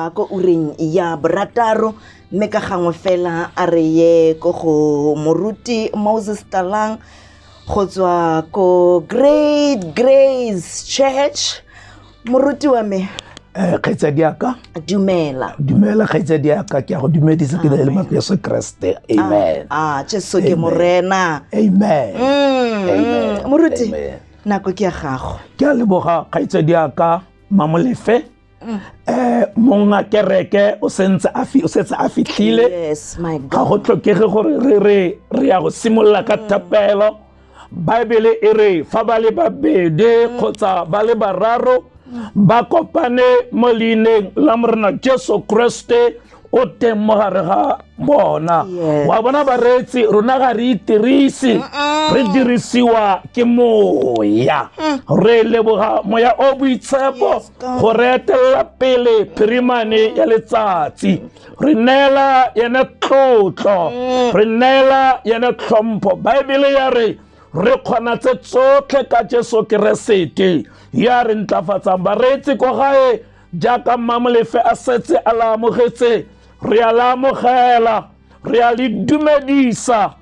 tswa ko ureng ya borataro mme ka gangwe fela a re ye ko go moruti Moses Talang go tswa ko Great Grace Church. Moruti wa me kgaitsadi yaka dumela kgaitsadi yaka ke a go dumedisa ke le mapelo Yesu Kriste. Amen. Jesu ke morena. Amen. Moruti nako ke ya gago. Ke a leboga kgaitsadi yaka Mamolefe. Monga kereke o sentse a fitlhile. Yes, my ga God. go tlhokege gore re ya go simolola ka thapelo. Bible e re fa ba le babedi kgotsa ba le bararo ba kopane mo leineng la morena Jesu Kriste o teng mo gare ga bona. Yes. Wa bona baretsi rona ga re itirise re dirisiwa ke moya re leboga moya o boitshepo Yes, God. go re etelela pele phirimane ya letsatsi re neela yena tlotlo re neela yena tlhompho. Bible ya re re kgona tse tsotlhe ka Jesu Keresete ya re ntlafatsang baretsi ko gae jaaka Mamolefe a setse a la amogetse re a la amogela re a le dumedisa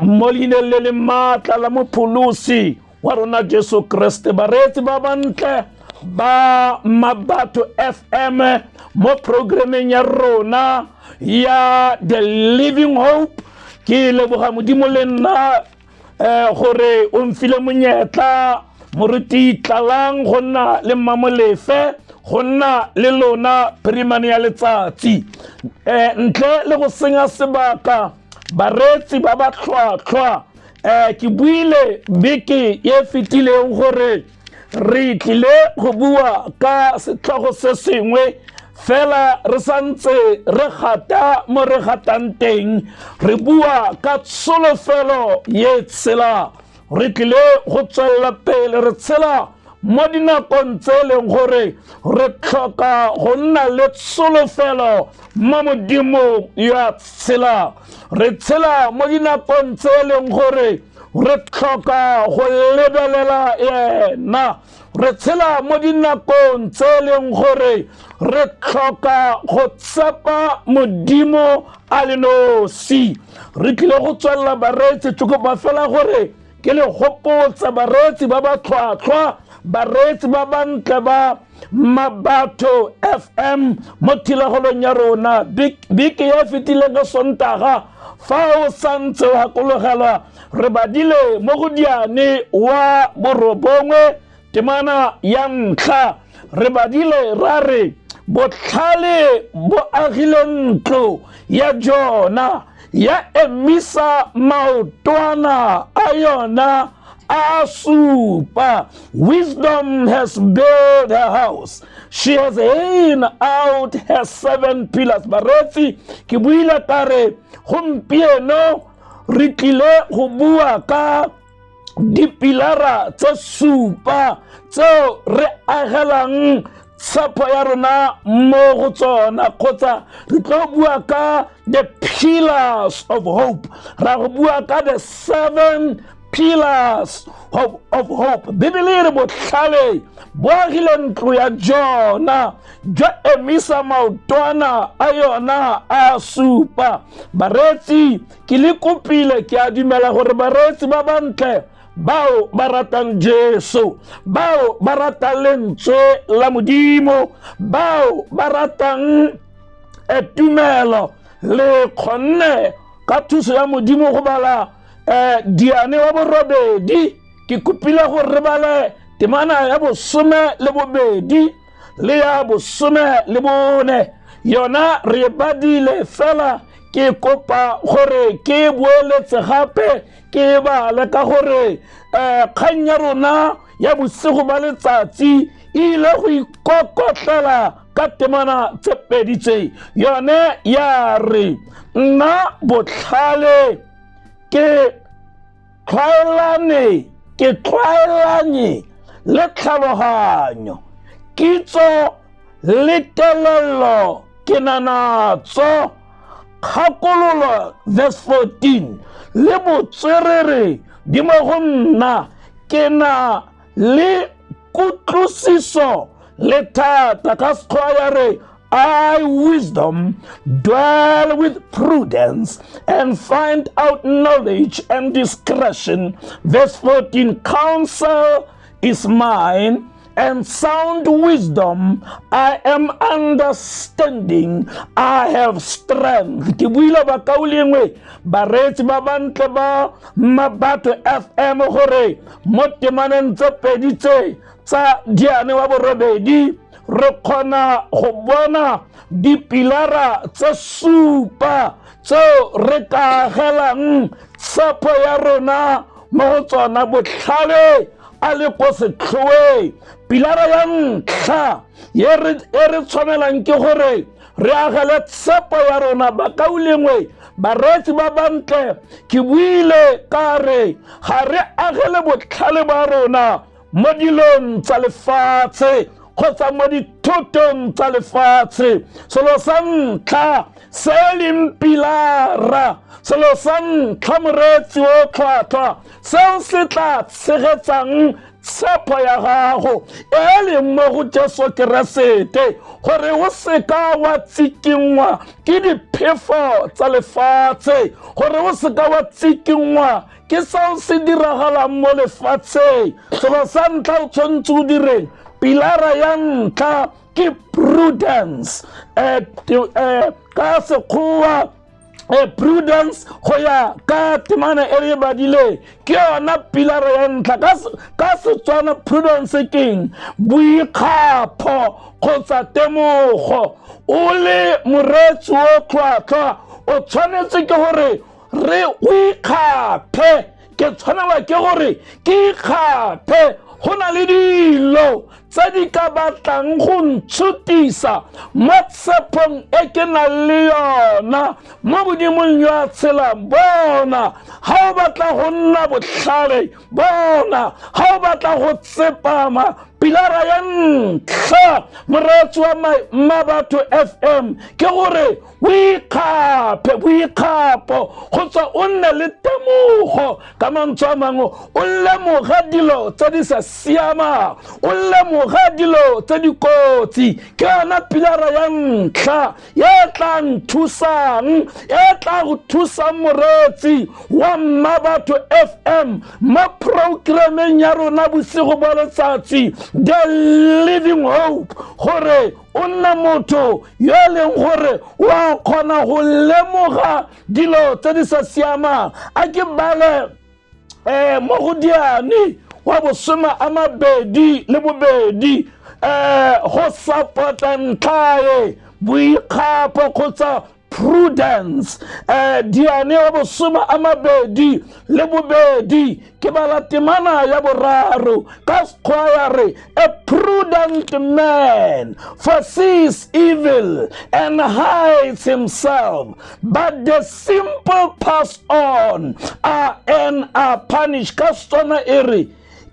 mo leineng le le maatla la mopholosi wa rona Jesu Kriste. Baretsi ba bantle ba Mabato FM mo programming ya rona ya The Living Hope ke leboga modimo le nna gore o mfile monyetla moruti Talang go nna le Mamolefe go nna le lona phirimane ya letsatsi ntle le go senya sebaka baretsi ba ba tlhwatlhwa ke buile beke e fetileng gore re tlile go bua ka setlhogo se sengwe fela re santse re gata mo re gatang teng re bua ka tsholofelo ye tshela re tlile go tswella pele re tshela mo dinakong tse leng gore re tlhoka go nna le tsholofelo mo modimo ya tshela re tshela mo dinakong tse leng gore re tlhoka go lebelela yena re tshela mo dinakong tse leng gore re tlhoka go tshepa modimo a le nosi re tlile go tswella baretsi tsokopa fela gore ke le gopotsa baretsi ba ba tlhwatlhwa baretsi ba bantle ba Mabato FM mo thulaganyong ya rona beke ya fetileng ka Sontaga fa o santse wa gakologelwa re badile mo go diane wa borobongwe temana ya ntlha re badile ra re botlhale bo agile ntlo ya Jona ya emisa maotwana a yona a supa. Wisdom has built her house, she has hewn out her 7 pillars. Baretsi ke buile ka re gompieno re tlile go bua ka dipilara tse supa tseo re agelang tshepo ya rona mo go tsona kgotsa re tlo bua ka the pillars of hope ra go bua ka the 7 pillars of hope. Bibele re botlhale bo agile ntlo ya Jona jo emisa maotwana a yona a supa. Baretsi ke le kopile ke a dumela gore baretsi ba bantle bao ba ratang Jesu bao ba ratang lentswe la modimo bao ba ratang tumelo le kgonne ka thuso ya modimo go bala diane wa borobedi ke kopile go re bale temana ya bosome le bobedi le ya bosome le bone yona re badile fela ke kopa gore ke boeletse gape ke bale ka gore kgang ya rona ya bosigo ba letsatsi ile go ikokotlela ka temana tse pedi tse yone ya re nna botlhale ke tlwaelanye le tlhaloganyo kitso le telelo ke nanatso kgakololo verse 14 le botswerere di mo go nna ke na le kutlwisiso le thata ka sekgowa ya re I, wisdom, dwell with prudence and find out knowledge and discretion. Verse 14, counsel is mine, and sound wisdom. I am understanding. I have strength. Ke buile ba kaulengwe baretsi ba bantle ba Mabato FM gore mo temaneng tse pedi tse tsa diane wa borobedi re kgona go bona dipilara tse supa tseo re ka agelang tshepo ya rona mo go tsona botlhale a le ko setlhoeng. Pilara ya ntlha e re tshwanelang ke gore re agele tshepo ya rona ba kaulengwe baretsi ba bantle ke buile ka re ga re agele botlhale ba rona mo dilong tsa lefatshe kgotsa mo dithutong tsa lefatshe. Selo sa ntlha se leng pilara, selo sa ntlha moretsi o tlhwatlhwa seo se tla tshegetsang tshepo ya gago e leng mo go Jesu Keresete gore o seka wa tsikingwa ke diphefo tsa lefatshe, gore o seka wa tsikingwa ke seo se diragalang mo lefatsheng. Selo sa ntlha o tshwanetse o direng pilara ya ntlha ke prudence. Ka sekgowa prudence go ya ka temana e re badile ke yona pilara ya ntlha. Ka Setswana prudence keng boikgapho kgotsa temogo. O le moretsi o tlhwatlhwa o tshwanetse ke gore re o ikgaphe. Ke tshwanela ke gore ke ikgaphe. Go na le dilo tse di ka batlang go ntshutisa mo tshepong e ke na le yona mo bodimong jwa tshela. Bona ga o batla go nna botlhale, bona ga o batla go tsepama, pilara ya ntlha moretsi wa Mabato FM ke gore o ikgaphe, boikgapo go tswa o nne le temogo. Ka mantswe a mangwe o lemoga dilo tse di sa siamang, o lemoga dilo tse di kotsi. Ke yona pilara ya ntlha e tla nthusang, e tla go thusang moretsi wa Mabato FM mo programeng ya rona bosigo ba letsatsi The Living Hope, gore o nna motho yo e leng gore wa kgona go lemoga dilo tse di sa siamang. A ke bale mo go Diane wa bosome a mabedi le bobedi go support-a ntlha boikgapo kgotsa prudence. Diane wa bosome a mabedi le bobedi ke bala temana ya boraro ka sekgowa ya re a prudent man foresees evil and hides himself, but the simple pass on and are punished. Ka Setswana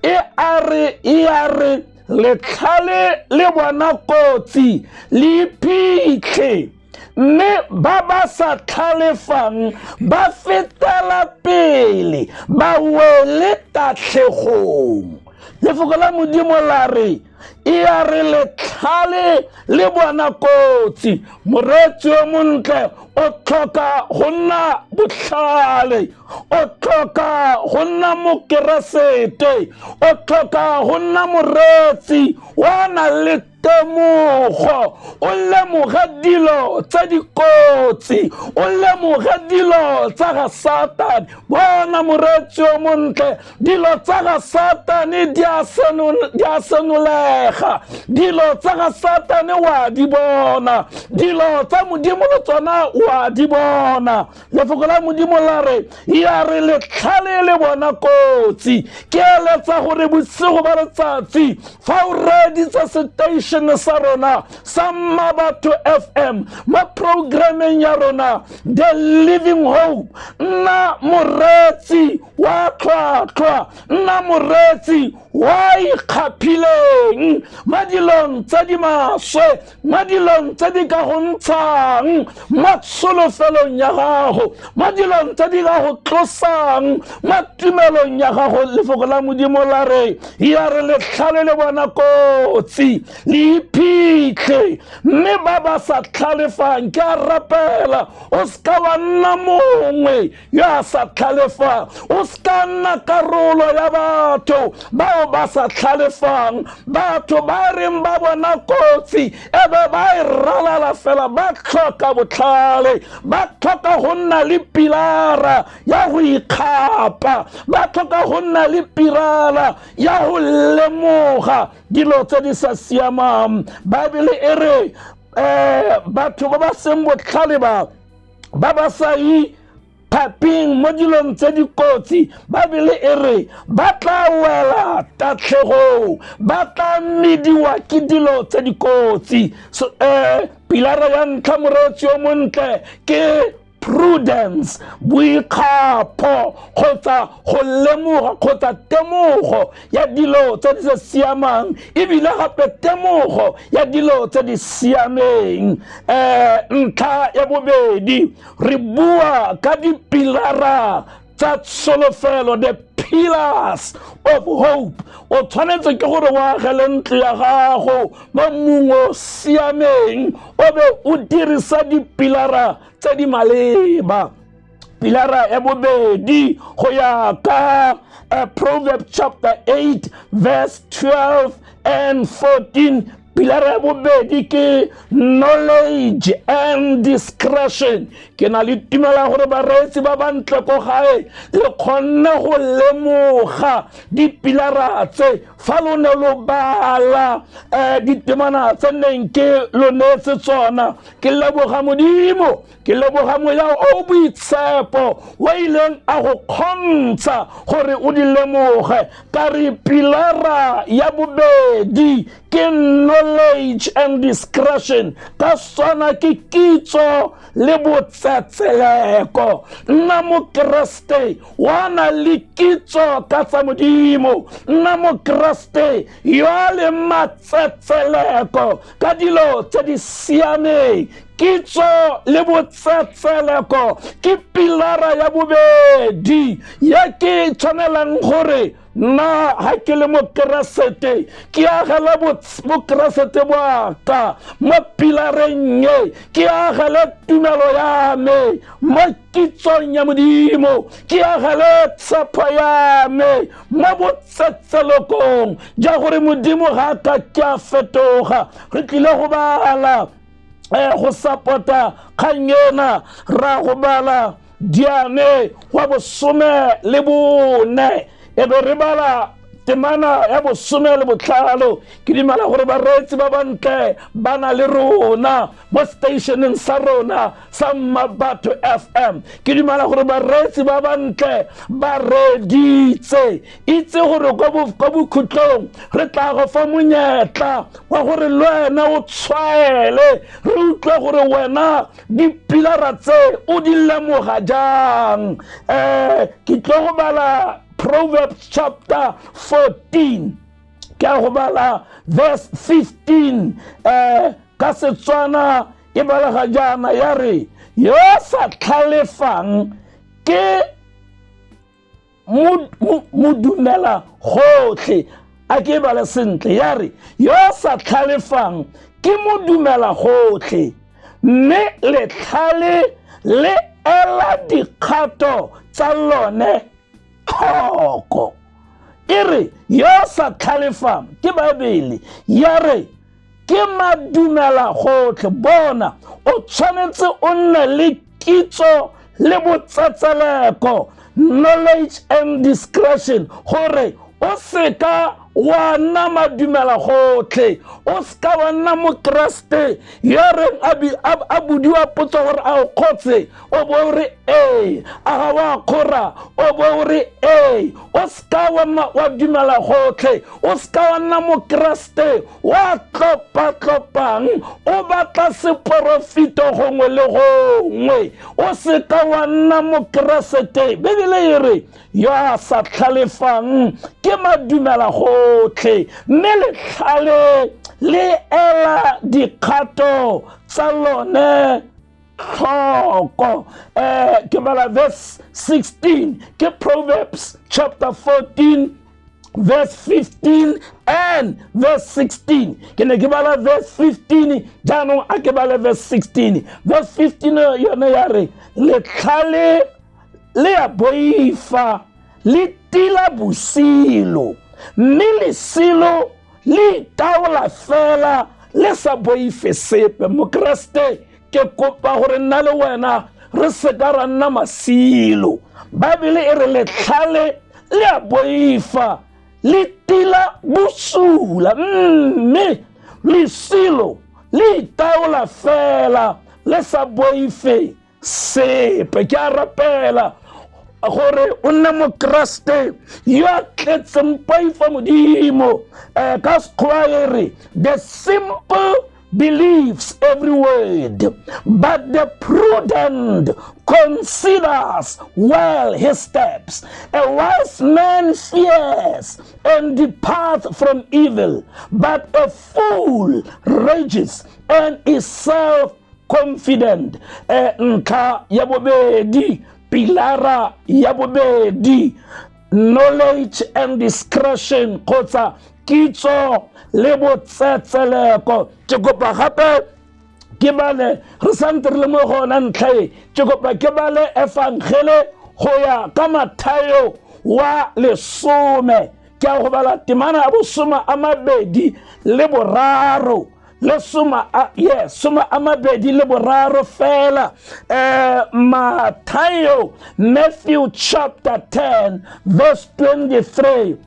e are letlhale le bona kotsi le iphitlhe, mme ba ba sa tlhalefang ba fetela pele ba wele tatlhegong. Lefoko la Modimo la re e a re letlhale le bona kotsi. Moretsi o montle o tlhoka go nna botlhale, o tlhoka go nna mokeresete, o tlhoka go nna moretsi wa na le temogo, o lemoga dilo tse di kotsi, o lemoga dilo tsa ga Satane. Bona moretsi o montle, dilo tsa ga Satane di a senolega, dilo tsa ga Satane wa di bona, dilo tsa Modimo le tsona wa di bona. Lefoko la Modimo la re ya re letlhale le bona kotsi. Ke eletsa gore bosigo ba letsatsi fa o reditse station sa rona sa Mabato FM ma programeng ya rona The Living Hope, nna moretsi wa tlhwatlhwa, nna moretsi wa ikgaphileng, eng madilong tsa di maswe madilong tsa di ka go ntshang matsolofelong ya gago madilong tsa di ka go tlosang matumelong ya gago lefoko la modimo la re ya re letlhale le bona kotsi le iphitlhe mme ba ba sa tlhalefang ke a rapela o ska wa nna mongwe yo a sa tlhalefa o ska nna karolo ya batho bao ba sa tlhalefang batho ba reng ba bona kotsi ebe ba e ralala fela ba tlhoka botlhale ba tlhoka go nna le pilara ya go ikgapa ba tlhoka go nna le pirala ya go lemoga dilo tse di sa siamang Bible e re batho ba ba seng botlhale ba sa phaping mo dilong tse dikotsi Bible e re ba tla wela tatlhego ba tla mediwa ke dilo tse dikotsi pilara ya ntlha moreetsi yo montle ke prudence boikgapo kgotsa go lemoga kgotsa temogo ya dilo tse di sa siamang ebile gape temogo ya dilo tse di siameng ntlha ya bobedi re bua ka dipilara tsa tsholofelo the pillars of hope o tshwanetse ke gore wa agele ntlo ya gago mo mongwe siameng o be o dirisa dipilara tse di maleba pilara ya bobedi go ya ka Proverbs chapter 8 verse 12 and 14 pilara ya bobedi ke knowledge and discretion ke na le tumela gore bareetsi ba bantle ko gae le kgonne go lemoga dipilara tse fa lo ne lo bala ditemana tse neng ke lo netse tsona ke leboga modimo ke leboga moya o boitshepo wa ileng a go kgontsha gore o di lemoge ka re pilara ya bobedi ke knowledge and discretion ka sona ke kitso le botsetseleko nna mo kriste wana le kitso ka tsa modimo nna mo kriste yo le matsetseleko ka dilo tse di siameng kitso le botsetseleko ke pilara ya bobedi ya ke tshwanelang gore na ha ke le mo krasete ke agela mo krasete boaka mo pilareng ye ke agela tumelo ya me mo kitsong ya modimo ke agela tshepo ya me mo botsetselekong ja gore modimo ga ka ke a fetoga re tlile go bala go sapota kganyena ra go bala diane wa bosome le bone ebe re bala temana ya bosome le botlhano ke dimala gore bareetsi ba bantle ba na le rona mo stationeng sa rona sa Mabato FM ke dimala gore bareetsi ba bantle ba reditse itse gore go bokhutlong re tla go fa monyetla wa gore le wena o tshwaele re utlwe gore wena dipilara tse o di lemoga jang ke tlo go bala Proverbs chapter 14 ka go bala verse 15 ka Setswana e balaga jana ya re yo sa tlhalefang ke modumela gotlhe a ke bala sentle ya re yo sa tlhalefang ke modumela gotlhe mme letlhale le ela dikgato tsa lone tlhoko e re yo sa tlhalefang ke Bible ya re ke madumela gotlhe bona o tshwanetse o nne le kitso le botsetseleko knowledge and discretion gore o seka wa nna madumela gotlhe o ska wa nna mo kriste ya reng a budiwa potso gore a o kgotse o bo re a ga wa khora o bo re o ska wa dumela gotlhe o ska wa nna mo kriste wa tlopang o batla seporofito gongwe le gongwe o seka wa nna mo kriste Bibele e re yo a sa tlhalefang ke madumela gotlhe tsotlhe mme letlhale le ela dikgato tsa lone tlhoko. Ke bala verse 16 ke Proverbs chapter 14 verse 15 and verse 16. Ke ne ke bala verse 15 jaanong a ke bala verse 16. Verse 15 yone ya re letlhale le a boifa le tila bosilo mme lesilo le taola fela le sa boife sepe. Mokreste ke kopa gore nna le wena re se ka ra nna masilo. Babele e re letlhale le a boifa le tila bosula mme lesilo le taola fela le sa boife sepe. Ke a rapela gore o nne mokreste yo a tletseng poifo modimo. Ka sekgowa e re the simple believes every word, but the prudent considers well his steps. A wise man fears and departs from evil, but a fool rages and is self-confident. Nka ya bobedi, pilara ya bobedi, knowledge and discretion kgotsa kitso le botsetseleko. Ke kopa gape ke bale re santse re le mo gona ntlha ke kopa ke bale evangele go ya ka Mathayo wa 10 ke a go bala temana ya bosoma a mabedi le boraro le soma a mabedi le boraro fela. Mathayo, Matthew chapter 10 verse 23.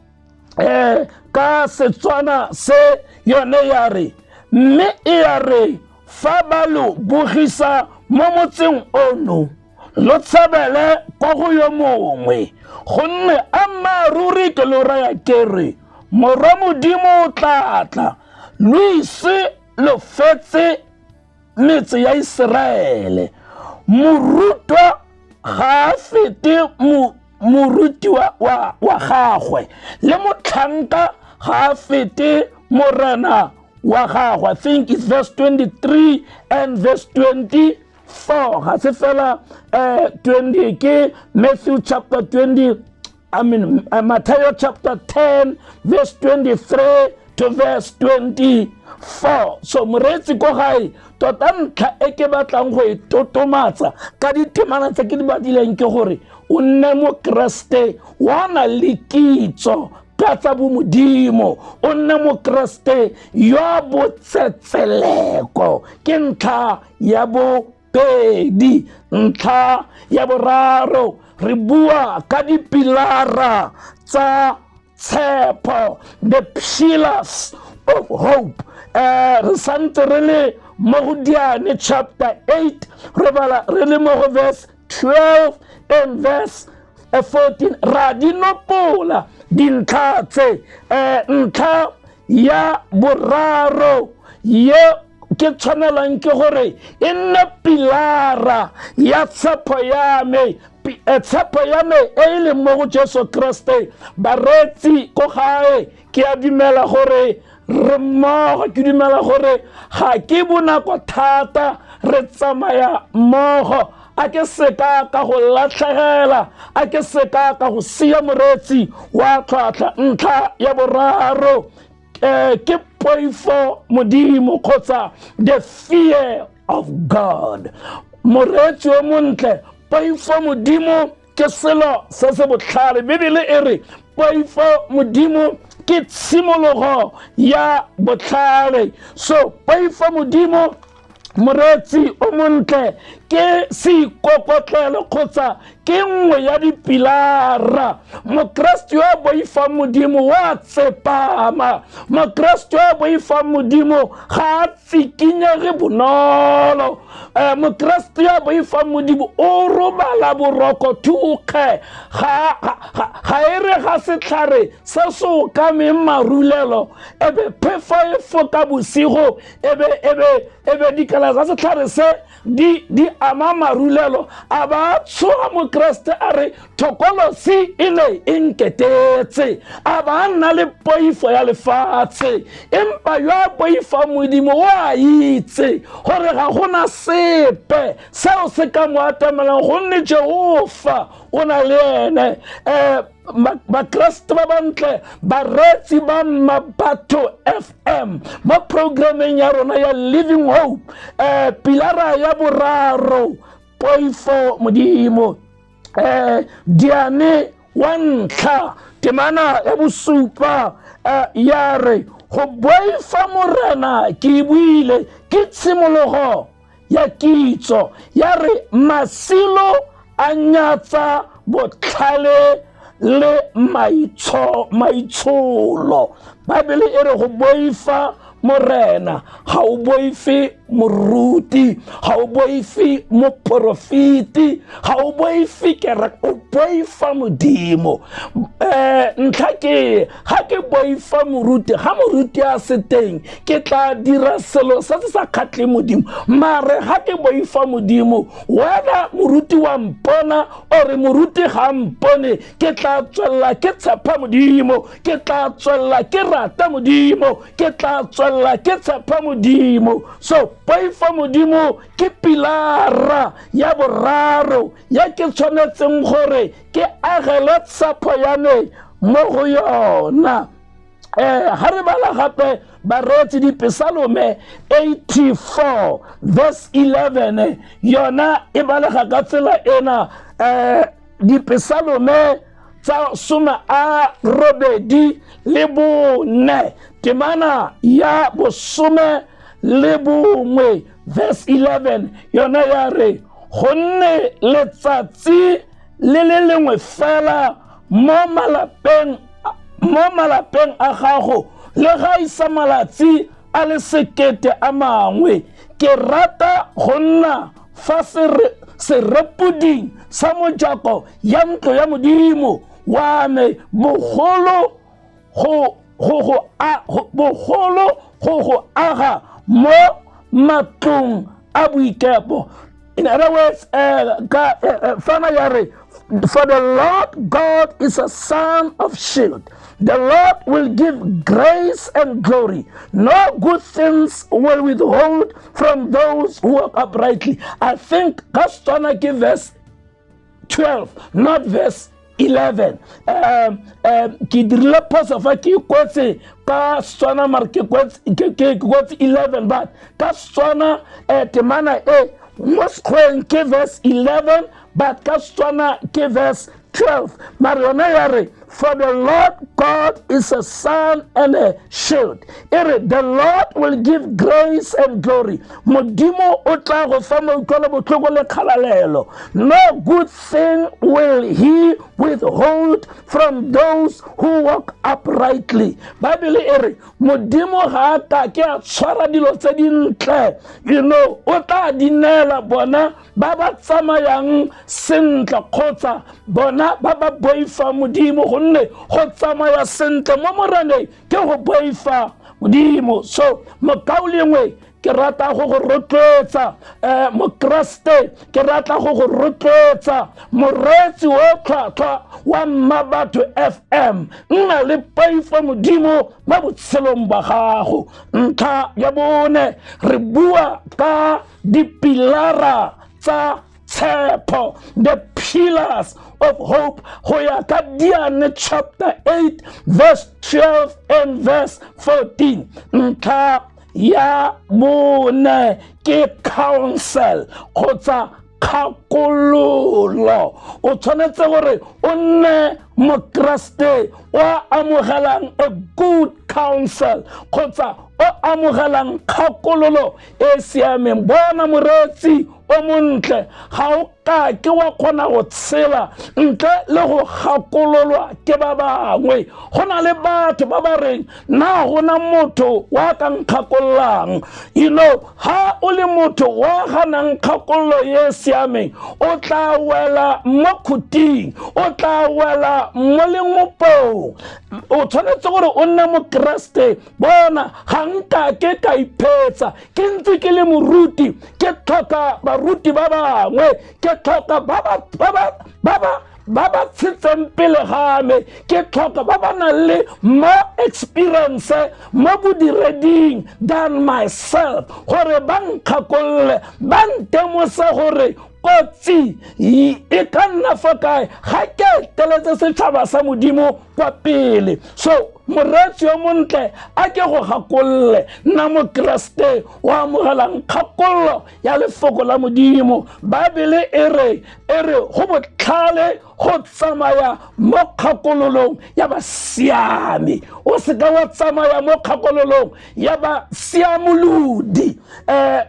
Ka Setswana se yone ya re mme e ya re fa ba lo bogisa mo motseng ono lo tshabele kwa go yo mongwe gonne a maruri ke lo raya kere morwa modimo o tlatla lo ise lo fetse metse ya Israele. Morutwa ga fete moruti wa gagwe le motlhanka ga fete morena wa gagwe. I think it's verse 23 and verse 24. Ga se fela 20 ke Matthew chapter 20, Matthew chapter 10 verse 23 to verse 24. So moretsi ko gae tota ntlha e ke batlang go e totomatsa ka ditemana tse ke di badileng ke gore o nne mokreste wa na le kitso ka tsa bomodimo, o nne mokreste yo botsetseleko. Ke ntlha ya bobedi. Ntlha ya boraro re bua ka dipilara tsa tshepo, the pillars of hope. Re santse re le mo go Diane chapter 8 re bala re le mo go verse 12 and verse 14. Ra di nopola dintlha tse. Ntlha ya boraro ye ke tshwanelang ke gore e nne pilara ya tshepo ya me. Tshepo ya me e le mo go Jesu Kriste. Baretsi ko gae ke a dumela gore re mmogo, ke dumela gore ga ke bonako thata re tsamaya mmogo. A ke seka ka go latlhegela, a ke seka ka go sia moretsi wa tlhwatlha. Ntlha ya boraro ke poifo modimo kgotsa the fear of God. Moretsi o montle, poifo modimo ke selo se se botlhale. Bibele e re poifo modimo ke tshimologo ya botlhale. So poifo modimo moretsi o montle ke seikokotlelo kgotsa ke nngwe ya dipilara. Mokreste yo a boifang modimo wa tsepama. Mokreste yo a boifang modimo ga a tsikinyege bonolo. Mokreste yo a boifang modimo o robala boroko thuke. Ga e re ga setlhare se se okameng marulelo ebe phefo e foka bosigo ebe dikala tsa setlhare se di ama marulelo a ba tshoga mokreste a re thokolosi e ne e nketetse a ba nna le poifo ya lefatshe empa yo a poifa modimo wa itse gore ga gona sepe seo se ka mo atamelang gonne Jehova o na le ene bakreste ba bantle baretsi ba Mabato FM mo programming ya rona ya Living Hope pilara ya boraro poifo modimo Diane Wantla temana ya bosupa ya re go boifa morena ke buile ke tshimologo ya kitso ya re masilo a nyatsa botlhale le maitsholo Bible e re go boifa morena ga o boife moruti ga o boife moprofiti ga o boife kere o boifa modimo ntlha ke ga ke boifa moruti ga moruti a se teng ke tla dira selo se se sa khatle modimo mare ga ke boifa modimo wena moruti wa mpona ore moruti ga mpone ke tla tswella ke tshepa modimo ke tla tswella ke rata modimo ke tla tswella ke tshepa modimo so poifa modimo ke pilara ya boraro ya ke tshwanetseng gore ke agele tshepo ya me mo go yona ha re bala gape baretsi dipesalome 84 verse 11 yona e balega ka tsela ena dipesalome tsa soma a robedi le bone temana ya bosome le bongwe verse 11 yona ya re gonne letsatsi le le lengwe fela mo malapeng a gago le ga isa malatsi a le sekete a mangwe ke rata go nna fa serepuding sa mojako ya ntlo ya modimo wa me bogolo go aga mo matlong a boikepo. In other words, for the Lord God is a sun of shield. The Lord will give grace and glory. No good things will withhold from those who walk uprightly. I think that's gonna give verse 12, not verse 11. Ki dirile poso fa ki kwetse ka swana marke kwetse 11 but ka swana temana most ke verse 11 but ka swana ke verse 12. Mariona yare, for the Lord God is a sun and a shield. The Lord will give grace and glory. Modimo otla go fa mo utlwa botlhoko le khalalelo. No good thing will he withhold from those who walk uprightly. Bible modimo ga ta ke a tshwara dilo tse dintle. Otla dinela bona ba ba tsamayang sentle kgotsa bona ba ba boifa modimo gonne go tsamaya sentle mo moraneng ke go boifa modimo. So mokaulengwe ke rata go rotloetsa mokreste ke rata go rotloetsa moretsi o tlhwatlhwa wa Mabato FM nna le poifo modimo mo botshelong ba gago. Ntlha ya bone re bua ka dipilara tsa tshepo, the pillars of hope. Hoyakadiane chapter 8 verse 12 and verse 14. Nta ya bone ke counsel kgotsa kgakololo. O tshwanetse gore o nne mokreste o amogelang a good counsel kgotsa o amogelang kgakololo e siameng. Bona moretsi o montle ga o ka ke wa kgona go tshela ntle le go gakololwa ke ba bangwe. Go na le batho ba ba reng na gona motho wa ka nkgakololang. Ha o le motho wa ganang kgakololo ye siameng o tla wela mo khuting o tla wela mo lengopong o tshwanetse gore o nne mo Kriste bona ga nka ke ka iphetsa ke ntse ke le moruti ke tlhoka baruti ba bangwe ke tlhoka ba ba tshitseng pele game ke tlhoka ba ba nang le more experience mo bodireding than myself gore ba nkgakolole ba ntemose gore kotsi e ka nna fa kae ga ke teletse setšhaba sa modimo kwa pele so moretsi yo montle a ke go gakolole nna mo Kriste wa amogelang kgakololo ya lefoko la modimo Babele e re go botlhale go tsamaya mo kgakololong ya basiami o seka wa tsamaya mo kgakololong ya basiamolodi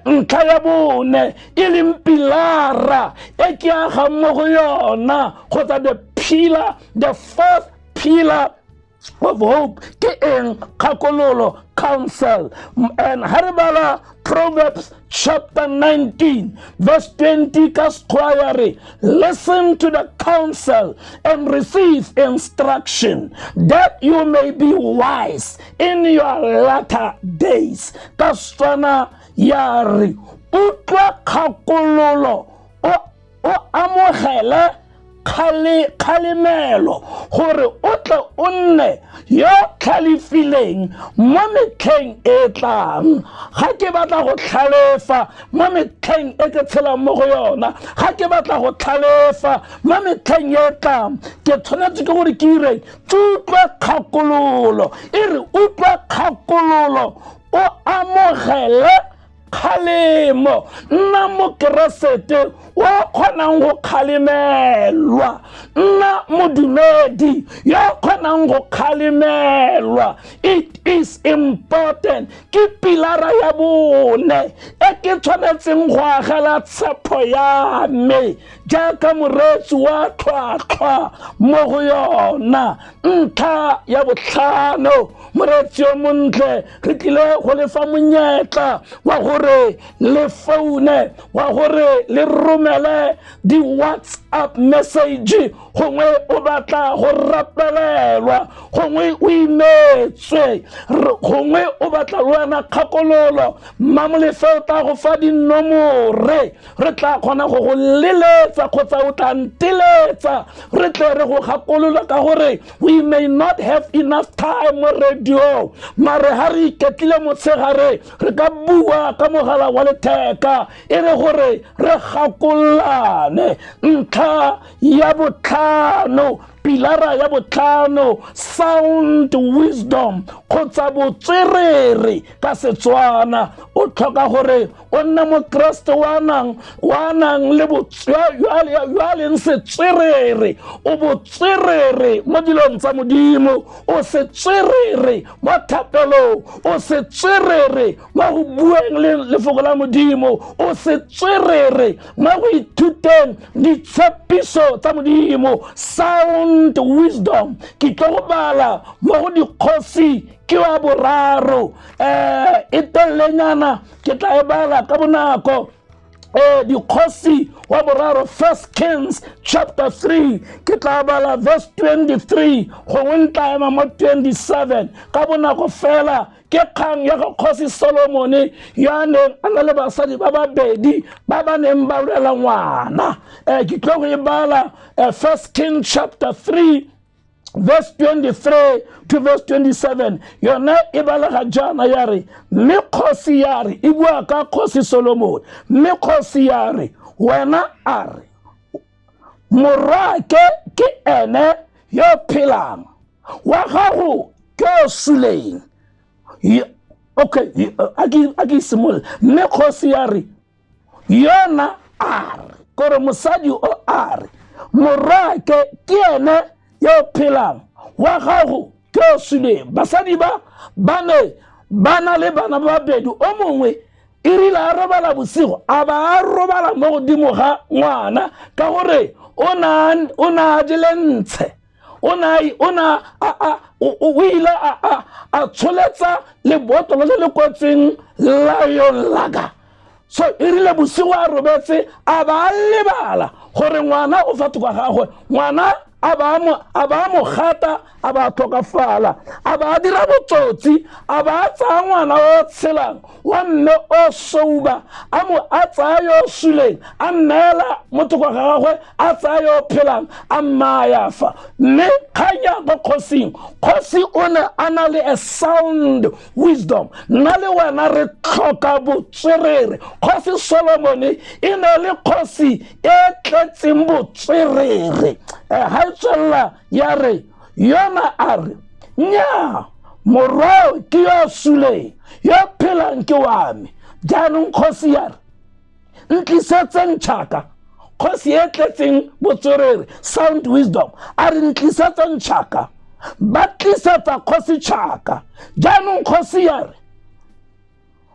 ntlha ya bone e leng pilara e ke aga mo go yona kgotsa the fourth pillar of hope ke eng kgakololo counsel and haribala Proverbs chapter 19 verse 20 ka sekgoa listen to the counsel and receive instruction that you may be wise in your latter days ka Setswana ya re utlwa kgakololo o amogele kgalemelo gore o tle o nne yo tlhalefileng mo metlheng e tlang ga ke batla go tlhalefa mo metlheng e ke tshelang mo go yona ga ke batla go tlhalefa mo metlheng e tlang ke tshwanetse ke gore ke ire utlwa kgakololo e re utlwa kgakololo o amogele kgalemo nna mo Keresete o kgonang go kgalemelwa nna modumedi yo kgonang go kgalemelwa it is important ke pilara ya bone e ke tshwanetseng go agela tshepo ya me jaaka moretsi wa tlhwatlhwa mo go yona ntlha ya botlhano moretsi yo montle re tlile go lefa monyetla wa gore le phone wa gore le romele di WhatsApp message gongwe o batla go rapelelwa gongwe o imetswe gongwe o batla le wena kgakololo Mamolefelo tla go fa dinomore re tla kgona go go leletsa kgotsa o tla nteletsa re tle re go gakolola ka gore we may not have enough time mo radio mare ha re iketlile motshegare re ka bua ka mogala wa letheka e re gore re gakolane ntlha ya botlhano pilara ya botlhano sound wisdom kgotsa botswerere ka Setswana o tlhoka gore o nne mo Kriste wa nang le yo leng setswerere o botswerere mo dilong tsa modimo o setswerere mo thapelong o setswerere mo go bueng le lefoko la modimo o setswerere mo go ithuteng ditshepiso tsa modimo sound wisdom ke tlo go bala mo go dikgosi ke wa boraro e tellenyana ke tla e bala ka bonako dikgosi wa boraro 1 Kings chapter 3 ke tla bala verse 23 gongwe ntla ema mo 27 ka bonako fela ke kgang ya kgosi Solomon ya neng a na le basadi ba babedi ba ba neng ba lwela ngwana ke tlo go e bala 1 Kings chapter 3 verse 23 to verse 27 yona e balaga jana ya re mme kgosi ya re e bua ka kgosi Solomon mme kgosi ya re wena a re morake ke ene yo phelang wa gago ke suleng okay aki simol mme kgosi ya re yona a re kore mosadi o a re morake ke ene yo phelang wa gago ke suleng basadi ba bana le bana ba babedi o mongwe e rile a robala bosigo a ba a robala mo godimo ga ngwana ka gore o na jelentshe o ile a tsholetsa lebotolo le le kwetseng lion lager so e rile bosigo a robetse a ba lebala gore ngwana o fatoga gagwe ngwana a ba mo gata a ba tlhokafala a ba dira botsotsi a ba tsaya ngwana o tshelang wa mme o souba a mo a tsaya yo suleng a nnela motho kwa gagwe a tsaya yo phelang a mmayafa mme kganya go kgosi o ne a na le a sound wisdom nna le wena re tlhoka botswerere kgosi Solomon e ne le kgosi e tletseng botswerere ha tswela ya re yona a re nya morwao ke yo sule yo phelang ke wa me jaanong kgosi ya re ntlisetseng tšhaka kgosi e tletseng botswerere sound wisdom a re ntlisetseng tšhaka ba tlisetsa kgosi tšhaka jaanong kgosi ya re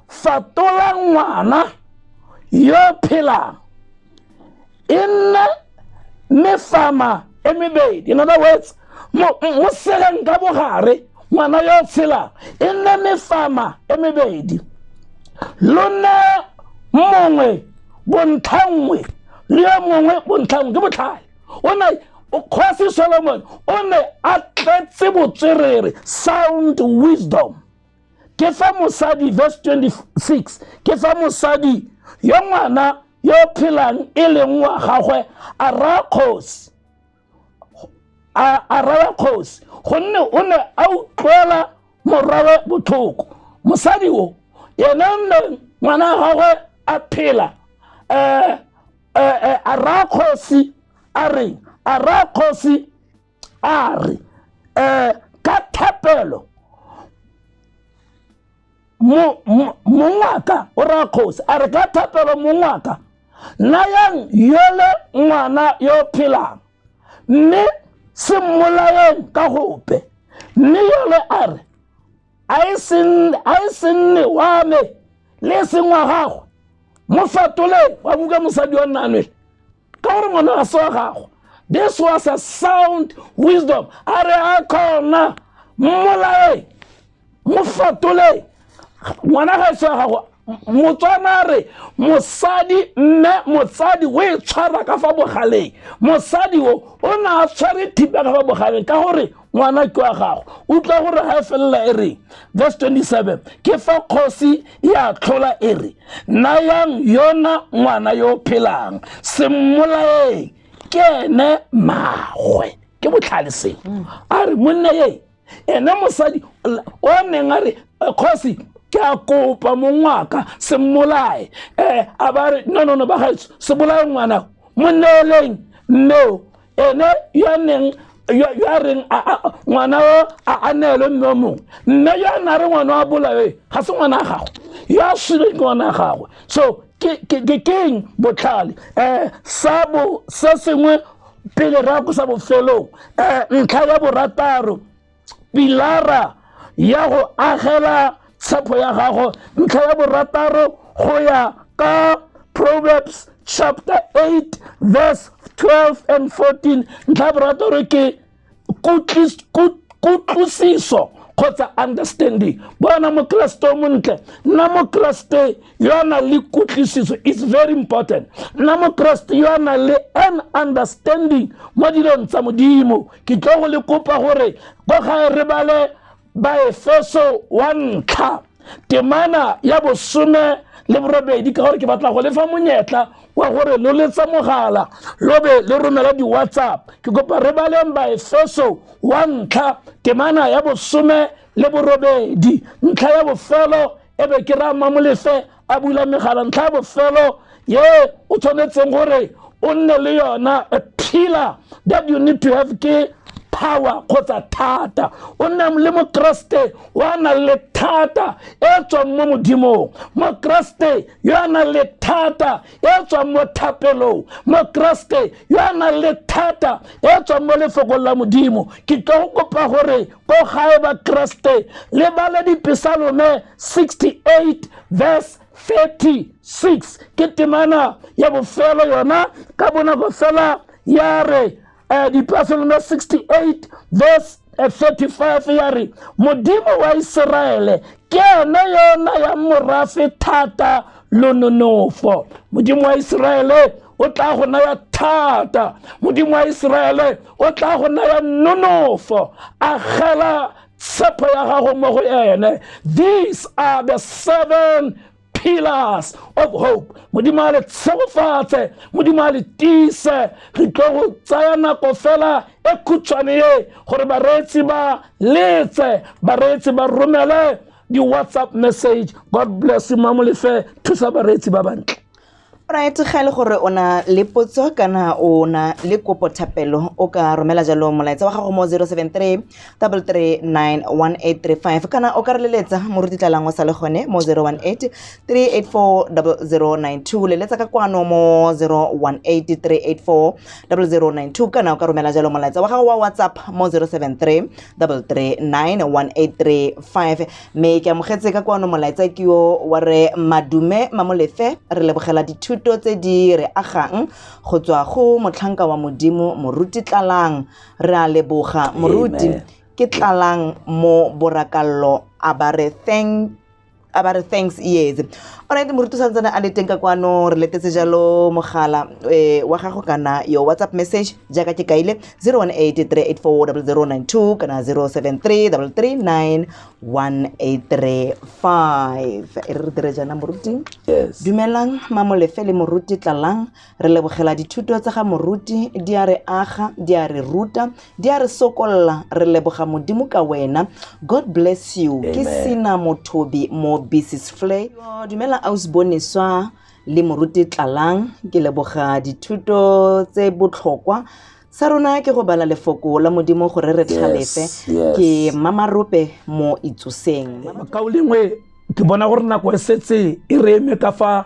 fatola ngwana yo phelang e nne mefama emibedi in other words mo selang ka bogare ngwana yo tshela e nne mefama emibedi lona mongwe bontlhangwe le yo mongwe bontlhangwe ke botlhale o ne kgosi Solomon o ne a tletse botswerere sound wisdom ke fa mosadi verse 26 ke fa mosadi yo ngwana yo phelang e leng wa gagwe a raya kgosi gonne o ne a utlwela morwae botlhoko mosadi o yena nne ngwana gagwe a phela a raya kgosi a re ka thapelo mongwaka o raya kgosi a re ka thapelo mongwaka nayang yole ngwana yo phelang mme se mmolayeng ka gope mme yole a re a e senne wa me le sengwa gagwe mo fatole wa buka mosadi wa nnanwe ka gore ngwana ga se wa gagwe. This was a sound wisdom a re a khona mmolaye mo fatole ngwana ga se wa gagwe motswana re mosadi mme motsadi o e tshwara ka fa bogaleng mosadi o na a tshware thipa ka fa bogaleng ka gore ngwana ke wa gago o tla gore ha fella e re verse 27 ke fa kgosi ya tlhola e re nayang yona ngwana yo phelang semmolaeng ke ne magwe ke botlhale se a re monna ye ene mosadi o neng a re kgosi ke a kopa mongwaka se mmolae a ba re no ba gaetso se bolae ngwana moneleng no ene yo neng yo reng ngwana o a anelo mme mongwe mme yo na re ngwana wa bolae ga se ngwana gago yo a swile ke ngwana gagwe so ke keng botlhale sabo se sengwe pele ra go sa bofelong ntlha ya borataro pilara ya go agela tshepo ya gago ntlha ya borataro go ya ka Proverbs chapter 8 verse 12 and 14 ntlha borataro ke kutlwisiso kgotsa understanding bona mo class to montle na mo class te yona le kutlwisiso is very important na mo class te yona le an understanding mo dilong tsa modimo ke tlo go le kopa gore go ga re bale ba Efeso 1 temana ya bosome le borobedi ka gore ke batla go lefa monyetla wa gore lo letsa mogala lobe le romela di WhatsApp ke kopa re baleng ba Efeso 1 temana ya bosome le borobedi ntlha ya bofelo ebe ke ra mamolefe a bula megala ntlha ya bofelo ye o tshwanetseng gore o nne le yona a pillar that you need to have ke power kgotsa thata o nne le mo Kriste wa na le thata e tswang mo modimong mo Kriste yo na le thata e tswang mo thapelong mo Kriste yo na le thata e tswang mo lefoko la modimo ke tlo go kopa gore go gae ba Kriste le bala di Psalme 68 verse 36 ke temana ya bofelo yona ka bona go fela ya re di Psalm 68 verse 35 ya re modimo wa Israele ke ena yona ya morafe thata lo nonofo. Modimo wa Israele o tla go naya thata, modimo wa Israele o tla go naya nonofo, agela tshepo ya gago mo go ene. These are the 7 pillars of hope. Modimo a le tshegofatse, modimo a le tiise. Re tlo go tsaya nako fela e khutshwane e gore bareetsi ba letse, bareetsi ba romele di WhatsApp message. God bless you Mamolefe, thusa bareetsi ba bantle. Right, ga le gore ona le potso kana ona le kopo thapelo o ka romela jalo molaetsa wa gago mo 073 3391835 kana o ka re leletsa moruti tlalang wa sa le gone mo 018 384 0092 leletsa ka kwano mo 018 384 0092 kana o ka romela jalo molaetsa wa gago wa WhatsApp mo 073 3391835 me ke amogetse ka kwano molaetsa ke yo wa re Madume Mamolefe re lebogela dithuto tse di re agang go tswa go motlhanka wa modimo moruti Tlalang. Re a leboga moruti ke Tlalang mo Borakallo abare thanks yes. Alright moruti santsana a le teng ka kwano re letetse jalo mogala wa gago kana yo WhatsApp message jaaka ke kaile 0183840092 kana 0733391835 re dire jana moruti. Yes. Dumelang Mamolefe le moruti Tlalang, re lebogela dithuto tsa ga moruti di a re aga, di a re ruta, di a re sokolla. Re leboga modimo ka wena. God bless you. Ke Sina Mothobi mo Bisis Flay. Dumela Ausboniswa le moruti Tlalang, ke leboga dithuto tse botlhokwa. Sa rona ke go bala lefoko la modimo gore re tlhalefe. Ke Mamarope mo Itsoseng. Makaulengwe ke bona gore nako e setse e re eme ka fa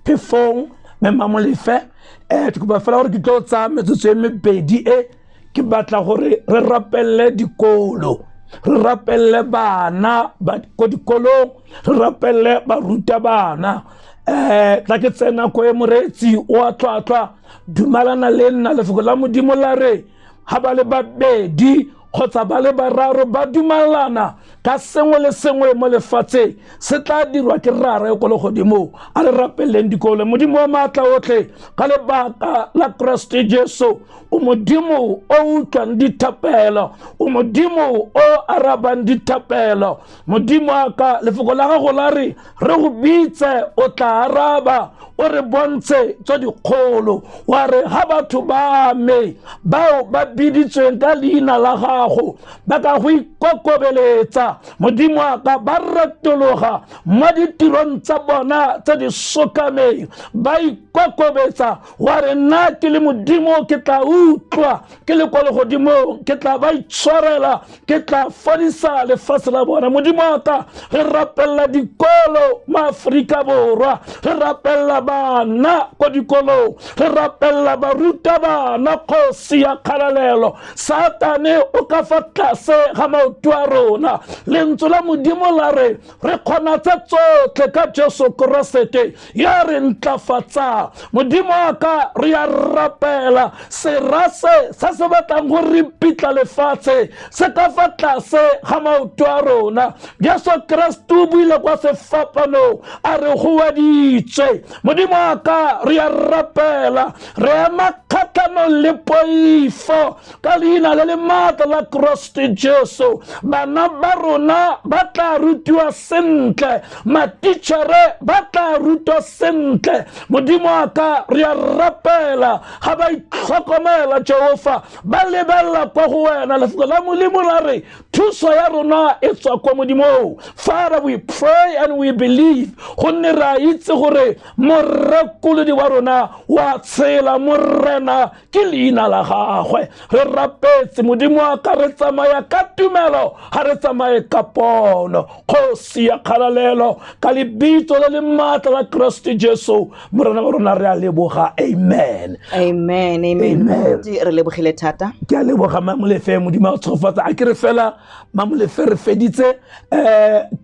phefong me Mamolefe ke ba fela gore ke tlo tsa metsotso e mebedi e ke batla gore re rapelle dikolo, re rapelle bana ba ko dikolong, re rapelle baruta bana tla ke tsena ko e moretsi o a tlhwatlhwa dumalana le nna lefoko la modimo la re ha ba le babedi kgotsa ba le bararo ba dumalana ka sengwe le sengwe mo lefatshe se tla dirwa ke rara go le godimo. A re rapeleng dikolo modimo wa maatla otlhe ka lebaka la Kristo Jesu, o modimo o utlwang dithapelo, o modimo o arabang dithapelo. Modimo aka lefoko la gago la re go bitse o tla araba, o re bontshe tso dikgolo, wa re ha batho ba me bao ba biditsweng ka leina la gago ba ka go ikokobeletsa, modimo aka ba ratologa mo ditirong tsa bona tsa di sokameng ba ikokobetsa, wa re nna ke le modimo ke tla utlwa, ke le kwa legodimo ke tla ba itshwarela, ke tla fodisa lefatshe la bona. Modimo aka re rapella dikolo ma Afrika Borwa, re rapella bana ko dikolong, re rapella baruta bana kgosi ya kgalalelo. Satane o ka fa tlase ga maoto a rona, lentswe la modimo la re kgona tse tsotlhe ka Jesu Kriste ya re ntlafatsa. Modimo aka re ya rapela serase sa se batlang go ripitla lefatshe se ka fa tlase ga maoto a rona. Jesu Kriste o buile kwa sefapano a re go waditswe. Modimo aka re ya rapela re ema kgatlhanong le poifo ka leina le le maatla la Kristo Jesu. Bana ba rona ba tla rutiwa sentle, matitšhere ba tla rutwa sentle. Modimo aka re ya rapela ga ba itlhokomela Jehova ba lebelela kwa go wena. Lefoko la molemo la re thuso ya rona e tswa kwa modimo. Father, we pray and we believe gonne ra itse gore morekolodi wa rona wa tshela morena ke leina la gagwe. Re rapetse modimo aka re tsamaya ka tumelo, ga re tsamaye ka pono. Kgosi ya kgalalelo ka lebitso le le maatla la Kristo Jesu morena wa rona re a leboga. Amen. Amen. Amen. Re lebogile thata. Ke a leboga Mamolefe, modimo a tshofatsa a ke re fela Mamolefe re feditse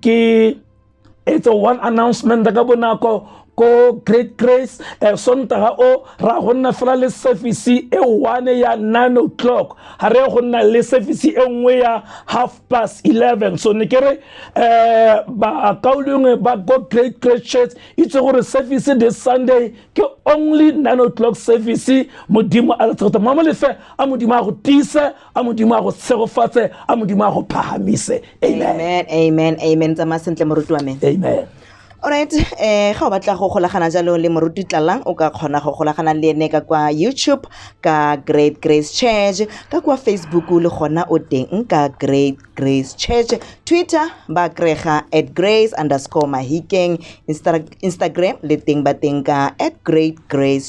ke it's a one announcement ka bonako ko Great Grace sontaga o ra go nna fela le service e 1 ya 9 o'clock ha re go nna le service e nngwe ya 11:30 so ne kere ba kaulungwe ba go Great Grace Church itse gore service this Sunday ke only 9 o'clock service modimo a tsota mama le fe a modimo a go tisa a modimo a go tsegofatse a modimo a go phahamise amen tsa masentle moruti wa me amen. Alright, ga o batla go golagana jalo le moruti Tlalang o ka kgona go golagana le ene ka kwa YouTube ka Great Grace Church ka kwa Facebook le gona o teng ka Great Grace Church, Twitter ba krega @grace_mahikeng, Instagram le teng ba teng ka @Great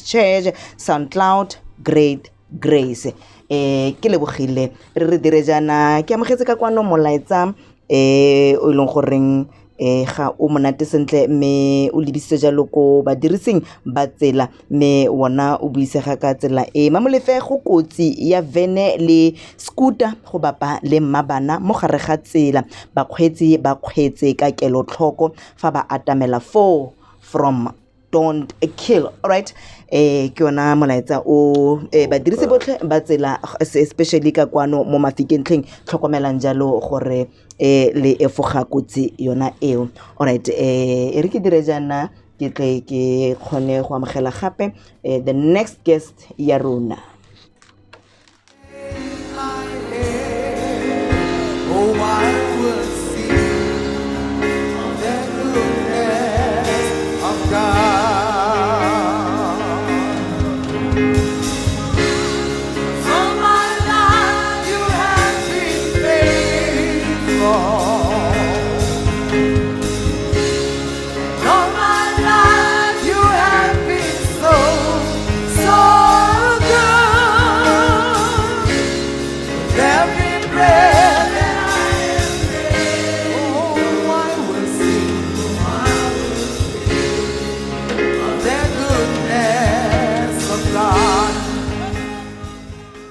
Church, SoundCloud Great Grace. Ke lebogile re dire jana ke amogetse ka kwano molaetsa o ileng goreng ga o monate sentle me o lebise jalo ko badirising ba tsela me wona o buisega ka tsela mamolefe go kotsi ya vene le scooter go bapa le mmabana mo gare ga tsela bakgweetsi ba kgweetse ka kelotlhoko fa ba atamela 4 from don't kill. Alright, ke yona molaetsa o badirisi botlhe ba tsela especially ka kwano mo mafikentleng tlhokomelang jalo gore le efoga kotsi yona eo. Alright, re ke dire jana ke tle ke kgone go amogela gape the next guest ya rona.